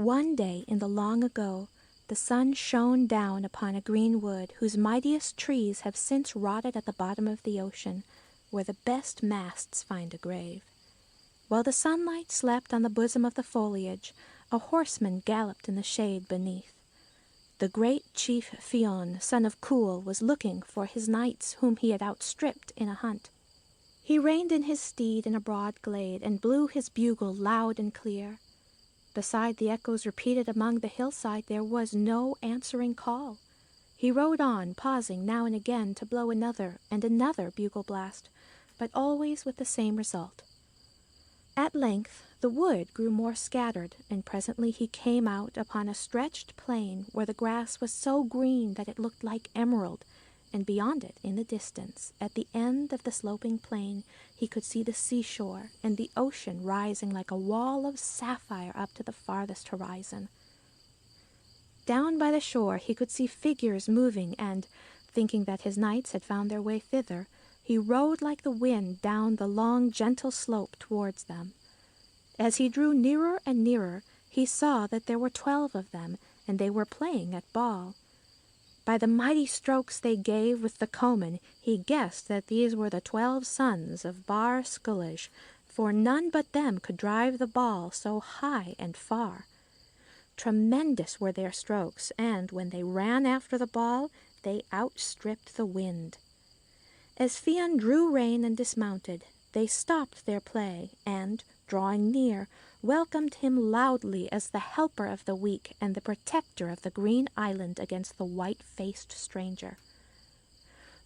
One day in the long ago, the sun shone down upon a green wood whose mightiest trees have since rotted at the bottom of the ocean, where the best masts find a grave. While the sunlight slept on the bosom of the foliage, a horseman galloped in the shade beneath. The great chief Fionn, son of Cúil, was looking for his knights whom he had outstripped in a hunt. He reined in his steed in a broad glade and blew his bugle loud and clear. Beside the echoes repeated among the hillside there was no answering call. He rode on, pausing now and again to blow another and another bugle blast, but always with the same result. At length the wood grew more scattered, and presently he came out upon a stretched plain where the grass was so green that it looked like emerald, and beyond it, in the distance, at the end of the sloping plain, he could see the seashore and the ocean rising like a wall of sapphire up to the farthest horizon. Down by the shore he could see figures moving, and, thinking that his knights had found their way thither, he rode like the wind down the long, gentle slope towards them. As he drew nearer and nearer, he saw that there were 12 of them, and they were playing at ball. By the mighty strokes they gave with the coman, he guessed that these were the 12 sons of Bar Sculloge, for none but them could drive the ball so high and far. Tremendous were their strokes, and when they ran after the ball, they outstripped the wind. As Fionn drew rein and dismounted, they stopped their play, and, drawing near, welcomed him loudly as the helper of the weak and the protector of the green island against the white-faced stranger.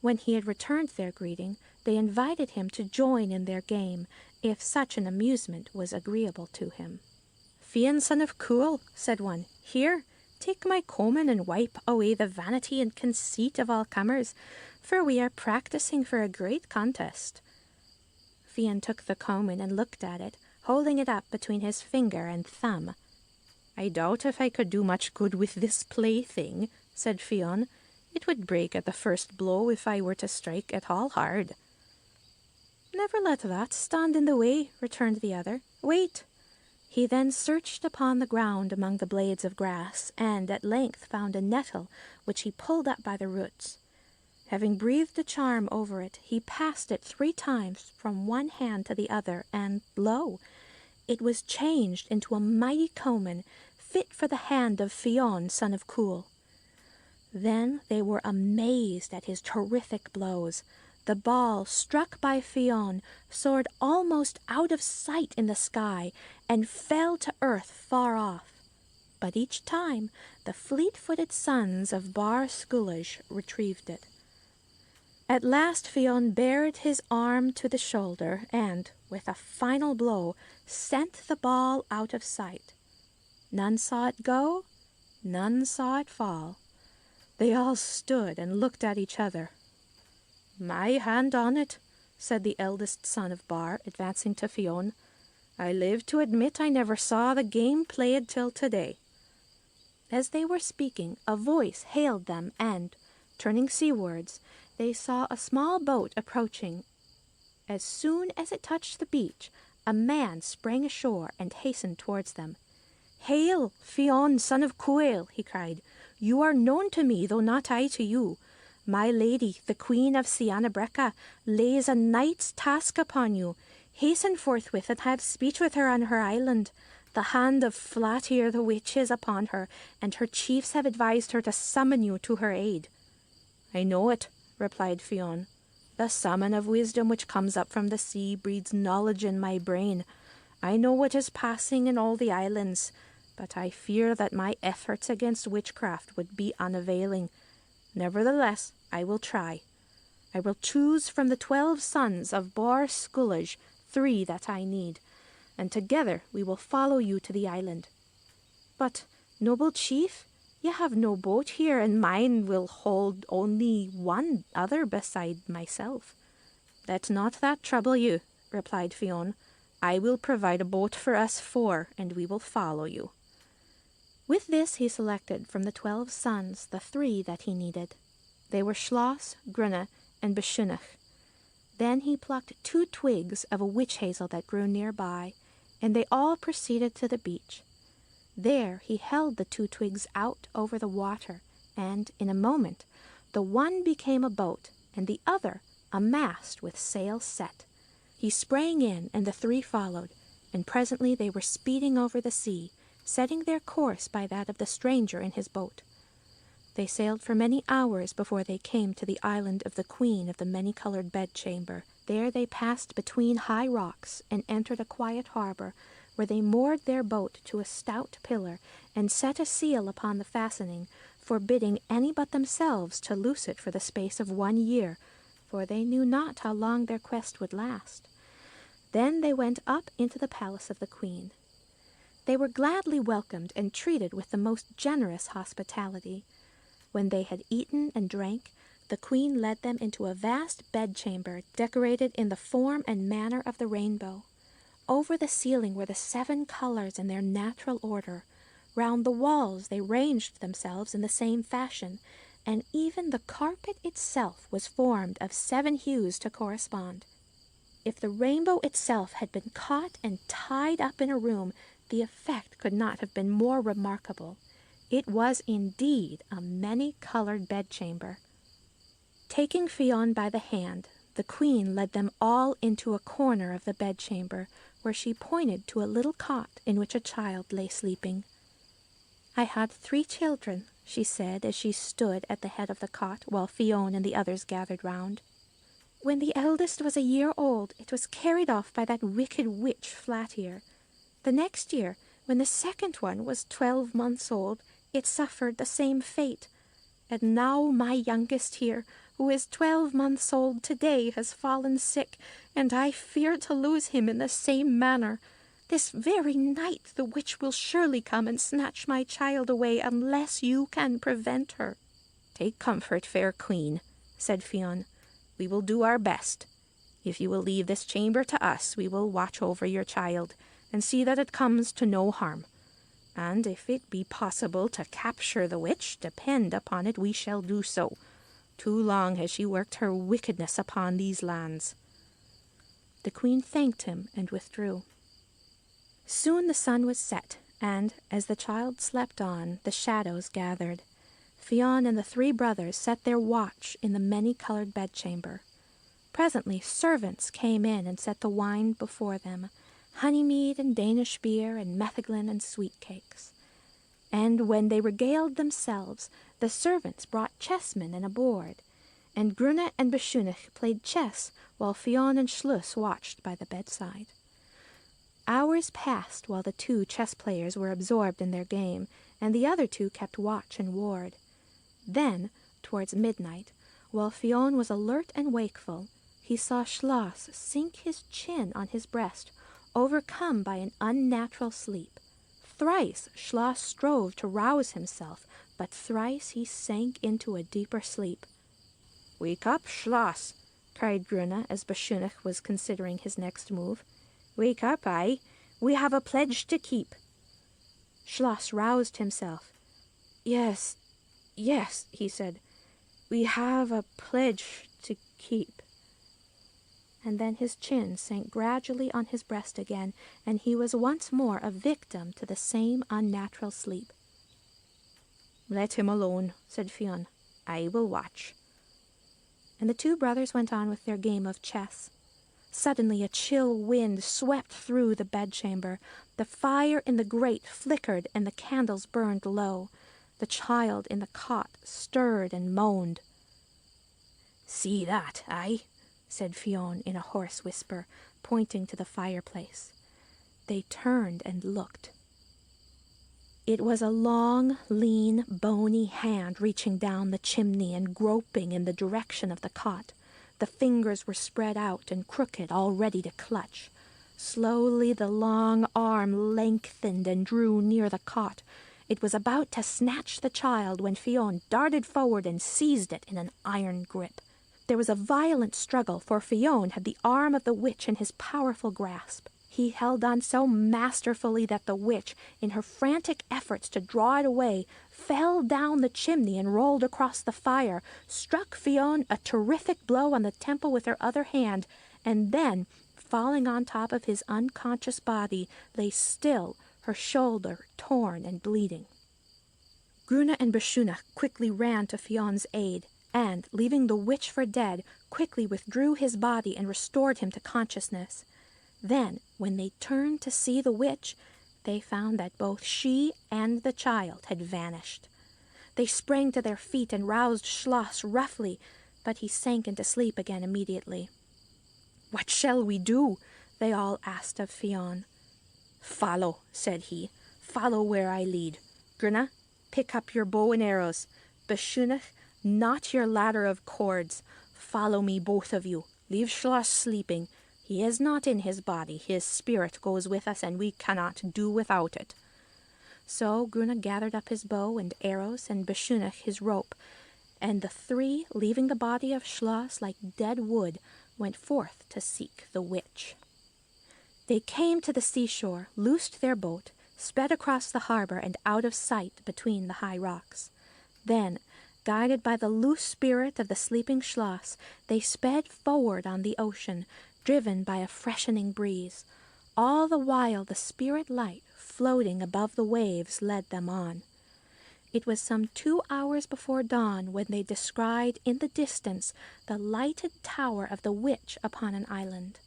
When he had returned their greeting, they invited him to join in their game, if such an amusement was agreeable to him. "Fionn, son of Cúil," said one, "here, take my coman and wipe away the vanity and conceit of all comers, for we are practising for a great contest." Fionn took the coman and looked at it, holding it up between his finger and thumb. "I doubt if I could do much good with this plaything," said Fionn. "It would break at the first blow if I were to strike at all hard." "Never let that stand in the way," returned the other. "Wait." He then searched upon the ground among the blades of grass, and at length found a nettle, which he pulled up by the roots. Having breathed a charm over it, he passed it 3 times from one hand to the other, and lo! it was changed into a mighty coman, fit for the hand of Fionn, son of Cúil. Then they were amazed at his terrific blows. The ball, struck by Fionn, soared almost out of sight in the sky, and fell to earth far off. But each time the fleet-footed sons of Bar Sculloge retrieved it. At last Fionn bared his arm to the shoulder, and, with a final blow, sent the ball out of sight. None saw it go, none saw it fall. They all stood and looked at each other. "My hand on it," said the eldest son of Bar, advancing to Fionn. "I live to admit I never saw the game played till today." As they were speaking, a voice hailed them, and, turning seawards, they saw a small boat approaching. As soon as it touched the beach, a man sprang ashore and hastened towards them. "Hail, Fionn, son of Cúil," he cried. "You are known to me, though not I to you. My lady, the Queen of Breca, lays a knight's task upon you. Hasten forthwith and have speech with her on her island. The hand of Flatir the witch is upon her, and her chiefs have advised her to summon you to her aid." "I know it," replied Fionn. "The salmon of wisdom which comes up from the sea breeds knowledge in my brain. I know what is passing in all the islands, but I fear that my efforts against witchcraft would be unavailing. Nevertheless, I will try. I will choose from the 12 sons of Bar Sculloge 3 that I need, and together we will follow you to the island." "But, noble chief, you have no boat here, and mine will hold only one other beside myself." "Let not that trouble you," replied Fionn. "I will provide a boat for us 4, and we will follow you." With this he selected from the 12 sons the 3 that he needed. They were Schloss, Grunne, and Beschunach. Then he plucked 2 twigs of a witch hazel that grew near by, and they all proceeded to the beach. There he held the 2 twigs out over the water, and in a moment the one became a boat, and the other a mast with sails set. He sprang in, and the 3 followed, and presently they were speeding over the sea, setting their course by that of the stranger in his boat. They sailed for many hours before they came to the island of the Queen of the Many-Colored Bedchamber. There they passed between high rocks and entered a quiet harbor, where they moored their boat to a stout pillar and set a seal upon the fastening, forbidding any but themselves to loose it for the space of 1 year, for they knew not how long their quest would last. Then they went up into the palace of the Queen. They were gladly welcomed and treated with the most generous hospitality. When they had eaten and drank, the Queen led them into a vast bedchamber decorated in the form and manner of the rainbow. Over the ceiling were the 7 colors in their natural order. Round the walls they ranged themselves in the same fashion, and even the carpet itself was formed of 7 hues to correspond. If the rainbow itself had been caught and tied up in a room, the effect could not have been more remarkable. It was indeed a many-colored bedchamber. Taking Fionn by the hand, the Queen led them all into a corner of the bedchamber, where she pointed to a little cot in which a child lay sleeping. "I had 3 children," she said, as she stood at the head of the cot, while Fionn and the others gathered round. "When the eldest was a year old, it was carried off by that wicked witch Flat-ear. The next year, when the second one was 12 months old, it suffered the same fate. And now my youngest here, who is 12 months old today, has fallen sick, and I fear to lose him in the same manner. This very night the witch will surely come and snatch my child away, unless you can prevent her." "Take comfort, fair Queen," said Fionn. "We will do our best. If you will leave this chamber to us, we will watch over your child, and see that it comes to no harm. And if it be possible to capture the witch, depend upon it we shall do so. Too long has she worked her wickedness upon these lands." The Queen thanked him and withdrew. Soon the sun was set, and, as the child slept on, the shadows gathered. Fionn and the 3 brothers set their watch in the many-colored bedchamber. Presently servants came in and set the wine before them, honeymead and Danish beer and metheglin and sweet cakes. And when they regaled themselves, the servants brought chessmen and a board, and Grunne and Beschunich played chess, while Fionn and Schluss watched by the bedside. Hours passed while the 2 chess players were absorbed in their game, and the other 2 kept watch and ward. Then, towards midnight, while Fionn was alert and wakeful, he saw Schloss sink his chin on his breast, overcome by an unnatural sleep. Thrice Schloss strove to rouse himself, but thrice he sank into a deeper sleep. "Wake up, Schloss!" cried Grunne, as Beschunich was considering his next move. "Wake up, aye! We have a pledge to keep." Schloss roused himself. Yes, he said. "We have a pledge to keep." And then his chin sank gradually on his breast again, and he was once more a victim to the same unnatural sleep. "Let him alone," said Fionn. "I will watch." And the 2 brothers went on with their game of chess. Suddenly a chill wind swept through the bedchamber. The fire in the grate flickered and the candles burned low. The child in the cot stirred and moaned. "See that, aye?" said Fionn in a hoarse whisper, pointing to the fireplace. They turned and looked. It was a long, lean, bony hand reaching down the chimney and groping in the direction of the cot. The fingers were spread out and crooked, all ready to clutch. Slowly the long arm lengthened and drew near the cot. It was about to snatch the child when Fionn darted forward and seized it in an iron grip. There was a violent struggle, for Fionn had the arm of the witch in his powerful grasp. He held on so masterfully that the witch, in her frantic efforts to draw it away, fell down the chimney and rolled across the fire, struck Fionn a terrific blow on the temple with her other hand, and then, falling on top of his unconscious body, lay still, her shoulder torn and bleeding. Grunne and Bechunach quickly ran to Fion's aid, and, leaving the witch for dead, quickly withdrew his body and restored him to consciousness. Then, when they turned to see the witch, they found that both she and the child had vanished. They sprang to their feet and roused Schloss roughly, but he sank into sleep again immediately. "What shall we do?" they all asked of Fionn. "Follow," said he. "Follow where I lead. Grunne, pick up your bow and arrows. Bechunach, knot your ladder of cords. Follow me, both of you. Leave Schloss sleeping. He is not in his body. His spirit goes with us, and we cannot do without it." So Grunne gathered up his bow and arrows, and Bechunach his rope, and the three, leaving the body of Schloss like dead wood, went forth to seek the witch. They came to the seashore, loosed their boat, sped across the harbor and out of sight between the high rocks. Then, guided by the loose spirit of the sleeping Schloss, they sped forward on the ocean, driven by a freshening breeze. All the while the spirit light, floating above the waves, led them on. It was some 2 hours before dawn when they descried in the distance the lighted tower of the witch upon an island.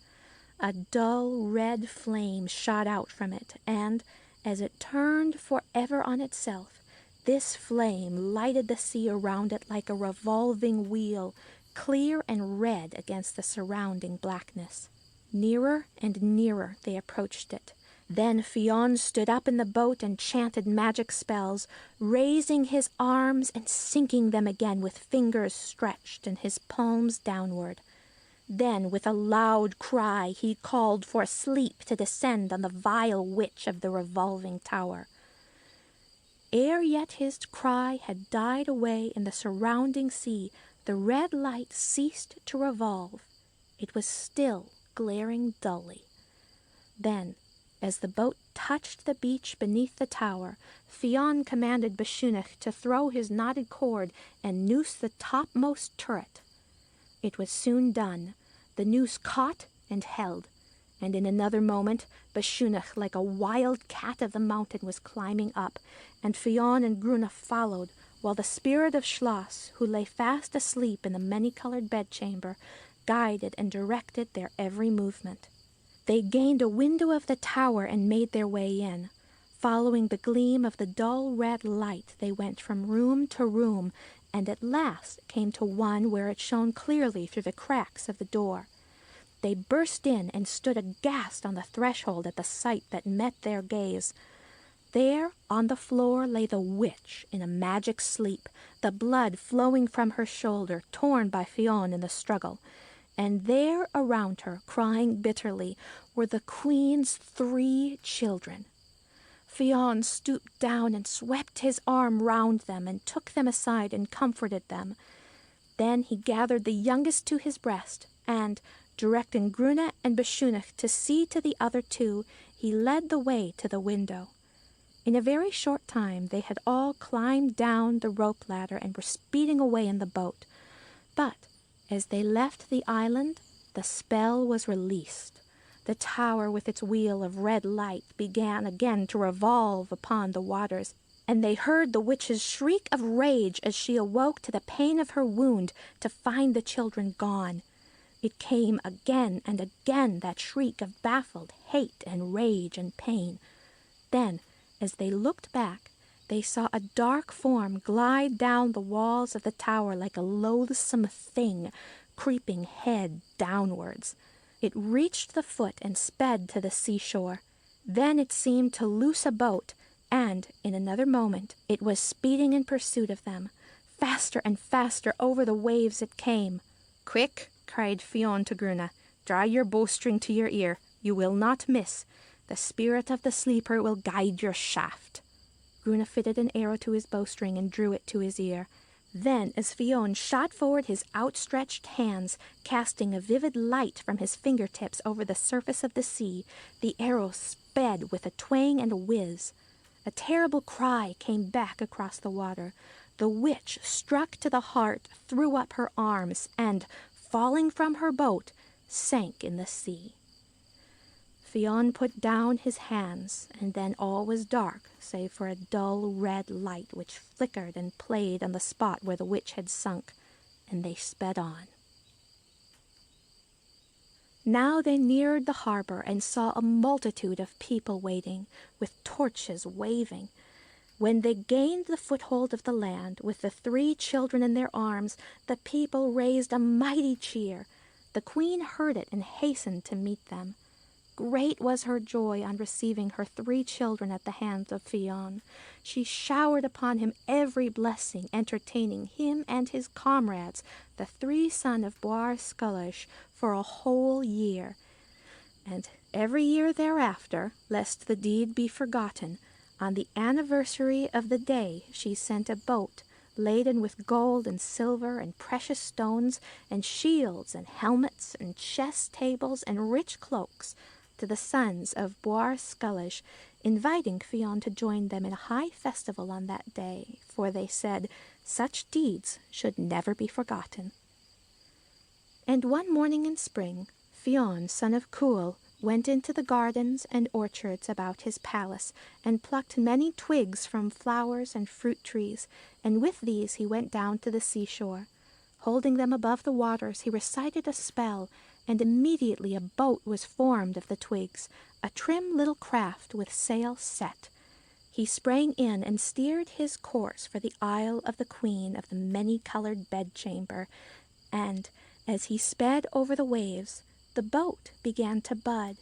A dull red flame shot out from it, and, as it turned forever on itself, this flame lighted the sea around it like a revolving wheel, clear and red against the surrounding blackness. Nearer and nearer they approached it. Then Fionn stood up in the boat and chanted magic spells, raising his arms and sinking them again with fingers stretched and his palms downward. Then, with a loud cry, he called for sleep to descend on the vile witch of the revolving tower. Ere yet his cry had died away in the surrounding sea, the red light ceased to revolve. It was still glaring dully. Then, as the boat touched the beach beneath the tower, Fionn commanded Bechunach to throw his knotted cord and noose the topmost turret. It was soon done. The noose caught and held, and in another moment Bechunach, like a wild cat of the mountain, was climbing up, and Fionn and Grunne followed, while the spirit of Schloss, who lay fast asleep in the many-colored bedchamber, guided and directed their every movement. They gained a window of the tower and made their way in. Following the gleam of the dull red light, they went from room to room, and at last came to one where it shone clearly through the cracks of the door. They burst in and stood aghast on the threshold at the sight that met their gaze. There, on the floor, lay the witch in a magic sleep, the blood flowing from her shoulder, torn by Fionn in the struggle. And there around her, crying bitterly, were the queen's 3 children. Fionn stooped down and swept his arm round them and took them aside and comforted them. Then he gathered the youngest to his breast, and, directing Grunne and Bechunach to see to the other 2, he led the way to the window. In a very short time they had all climbed down the rope ladder and were speeding away in the boat. But as they left the island, the spell was released. The tower with its wheel of red light began again to revolve upon the waters, and they heard the witch's shriek of rage as she awoke to the pain of her wound to find the children gone. It came again and again, that shriek of baffled hate and rage and pain. Then, as they looked back, they saw a dark form glide down the walls of the tower like a loathsome thing, creeping head downwards. It reached the foot and sped to the seashore. Then it seemed to loose a boat, and, in another moment, it was speeding in pursuit of them. Faster and faster over the waves it came. "Quick!" cried Fionn to Grunne. "Draw your bowstring to your ear. You will not miss. The spirit of the sleeper will guide your shaft." Grunne fitted an arrow to his bowstring and drew it to his ear. Then, as Fionn shot forward his outstretched hands, casting a vivid light from his fingertips over the surface of the sea, the arrow sped with a twang and a whiz. A terrible cry came back across the water. The witch, struck to the heart, threw up her arms and, falling from her boat, sank in the sea. Fionn put down his hands, and then all was dark, save for a dull red light which flickered and played on the spot where the witch had sunk, and they sped on. Now they neared the harbor and saw a multitude of people waiting, with torches waving. When they gained the foothold of the land, with the 3 children in their arms, the people raised a mighty cheer. The queen heard it and hastened to meet them. Great was her joy on receiving her 3 children at the hands of Fionn. She showered upon him every blessing, entertaining him and his comrades, the 3 sons of Boar Sculloge, for a whole year. And every year thereafter, lest the deed be forgotten, on the anniversary of the day she sent a boat laden with gold and silver and precious stones and shields and helmets and chess tables and rich cloaks to the sons of Boar Sculloge, inviting Fionn to join them in a high festival on that day, for they said such deeds should never be forgotten. And one morning in spring, Fionn, son of Cúil, went into the gardens and orchards about his palace, and plucked many twigs from flowers and fruit trees, and with these he went down to the seashore. Holding them above the waters, he recited a spell, and immediately a boat was formed of the twigs, a trim little craft with sail set. He sprang in and steered his course for the Isle of the Queen of the many-colored bedchamber, and as he sped over the waves, the boat began to bud,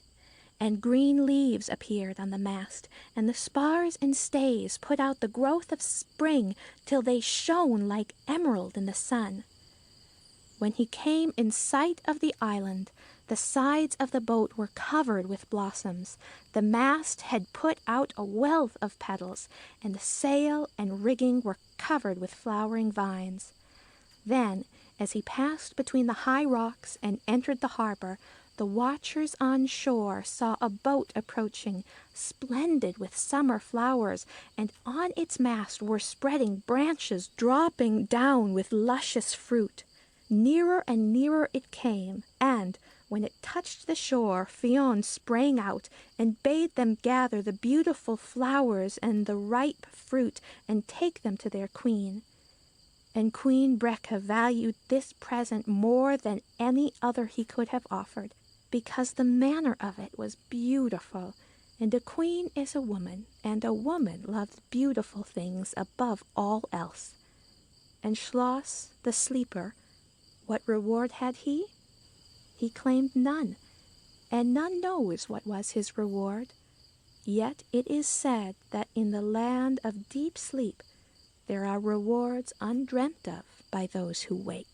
and green leaves appeared on the mast, and the spars and stays put out the growth of spring till they shone like emerald in the sun. When he came in sight of the island, the sides of the boat were covered with blossoms. The mast had put out a wealth of petals, and the sail and rigging were covered with flowering vines. Then, as he passed between the high rocks and entered the harbor, the watchers on shore saw a boat approaching, splendid with summer flowers, and on its mast were spreading branches dropping down with luscious fruit. Nearer and nearer it came, and when it touched the shore, Fionn sprang out and bade them gather the beautiful flowers and the ripe fruit and take them to their queen. And Queen Breca valued this present more than any other he could have offered, because the manner of it was beautiful, and a queen is a woman, and a woman loves beautiful things above all else. And Schloss, the sleeper, what reward had he? He claimed none, and none knows what was his reward. Yet it is said that in the land of deep sleep there are rewards undreamt of by those who wake.